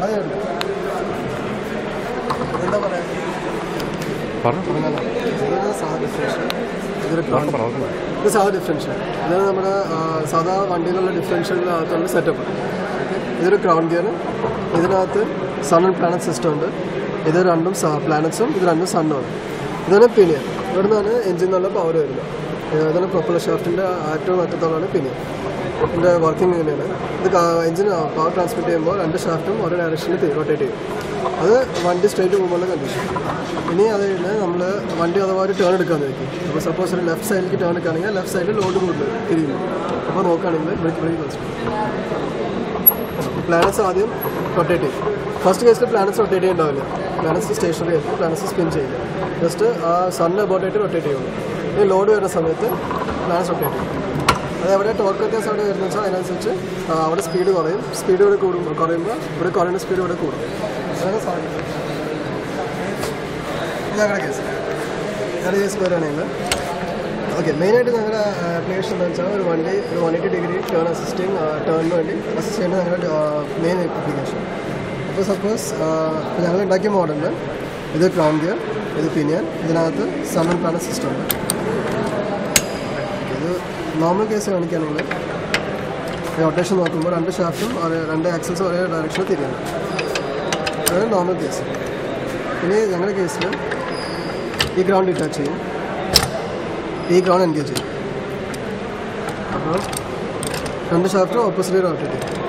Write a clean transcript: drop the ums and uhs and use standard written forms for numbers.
അതെയുണ്ട്. എന്താ പറയുക, ഇതൊരു സാധാ ഡിഫറൻഷ്യൽ, ഇത് സാധാ ഡിഫറൻഷ്യൽ. ഇതാണ് നമ്മുടെ സാധാ വണ്ടിയിലുള്ള ഡിഫറൻഷ്യലിനകത്തുള്ള സെറ്റപ്പ്. ഇതൊരു ക്രൗൺ ഗിയർ. ഇതിനകത്ത് സൺ ആൻഡ് പ്ലാനറ്റ് സിസ്റ്റം ഉണ്ട്. ഇത് രണ്ടും പ്ലാനറ്റ്സും ഇത് രണ്ടും സണ്ണുമാണ്. ഇതാണ് പിനിയൻ. ഇവിടെ നിന്നാണ് എഞ്ചിൻ എന്നുള്ള പവർ വരുന്നത്. ഇതാണ് പ്രൊപ്പലർ ഷാഫ്റ്റിൻ്റെ ഏറ്റവും അറ്റത്തോളാണ് പിനിയൻ. ഇതിൻ്റെ വർക്കിംഗ് ഇങ്ങനെയാണ്. ഇത് എഞ്ചിൻ പവർ ട്രാൻസ്മിറ്റ് ചെയ്യുമ്പോൾ രണ്ട് ഷാഫ്റ്റും ഓരോ ഡയറക്ഷനിൽ റൊട്ടേറ്റ് ചെയ്യും. അത് വണ്ടി സ്ട്രേറ്റ് പോകുമ്പോഴുള്ള കണ്ടീഷൻ. ഇനി അത് കഴിഞ്ഞ് നമ്മൾ വണ്ടി അഥവാ ഒരു ടേൺ എടുക്കാമെന്ന് വയ്ക്കും. അപ്പോൾ സപ്പോസ് ഒരു ലെഫ്റ്റ് സൈഡിലേക്ക് ടേൺ എടുക്കുകയാണെങ്കിൽ ലെഫ്റ്റ് സൈഡിൽ ലോഡ് കൂടുതൽ തിരിയുന്നു. അപ്പോൾ നോക്കുകയാണെങ്കിൽ പ്ലാനറ്റ്സ് ആദ്യം റൊട്ടേറ്റ് ചെയ്യും. ഫസ്റ്റ് കേസിൽ പ്ലാനറ്റ്സ് റൊട്ടേറ്റ് ചെയ്യുന്നുണ്ടാവില്ല. പ്ലാനറ്റ്സ് സ്റ്റേഷനറി ആയിരിക്കും. പ്ലാനറ്റ്സ് സ്പിൻ ചെയ്യില്ല. ജസ്റ്റ് ആ സണ്ണ് അബൌട്ടായിട്ട് റൊട്ടേറ്റ് ചെയ്യുള്ളൂ. ഇനി ലോഡ് വരുന്ന സമയത്ത് പ്ലാനറ്റ്സ് റൊട്ടേറ്റ് ചെയ്യും. അതെവിടെ ടോർക്ക് വ്യത്യാസം അവിടെ വരുന്നത് വെച്ചാൽ അതിനനുസരിച്ച് അവിടെ സ്പീഡ് കുറയും. സ്പീഡ് ഇവിടെ കുറയുമ്പോൾ ഇവിടെ കുറയുന്ന സ്പീഡ് ഇവിടെ കൂടും. അതാണ് സാധിക്കും. ഞങ്ങളുടെ കേസ് വരികയാണെങ്കിൽ ഓക്കെ, മെയിനായിട്ട് ഞങ്ങളുടെ ആപ്ലിക്കേഷൻ എന്താ വെച്ചാൽ ഒരു വണ്ടി ഒരു 180 ഡിഗ്രി ടേൺ ടേണിന് വേണ്ടി അസിസ്റ്റ് ചെയ്യുന്ന ഞങ്ങളുടെ മെയിൻ ആപ്ലിക്കേഷൻ. അപ്പോൾ സപ്പോസ് ഞങ്ങൾ ഉണ്ടാക്കിയ മോഡലിൽ ഇത് ക്രൗൺ ഗിയർ, ഇത് പിനിയൻ, ഇതിനകത്ത് സൺ ആൻഡ് പ്ലാനറ്റ് സിസ്റ്റം ഉണ്ട്. ഇത് നോർമൽ കേസ് കാണിക്കുകയാണെങ്കിൽ റൊട്ടേഷൻ നോക്കുമ്പോൾ രണ്ട് ഷാഫ്റ്റും രണ്ട് ആക്സൽസും ഒരേ ഡയറക്ഷനിൽ തിരിയുന്നു. അതാണ് നോർമൽ കേസ്. ഇനി ഞങ്ങളുടെ കേസിൽ ഈ ഗ്രൗണ്ട് ഡിറ്റാച്ച് ചെയ്യും, ഈ ഗ്രൗണ്ട് എൻഗേജ് ചെയ്യും. അപ്പോൾ രണ്ട് ഷാഫ്റ്റും ഓപ്പോസിറ്റ് റൊട്ടേറ്റ് ചെയ്യും.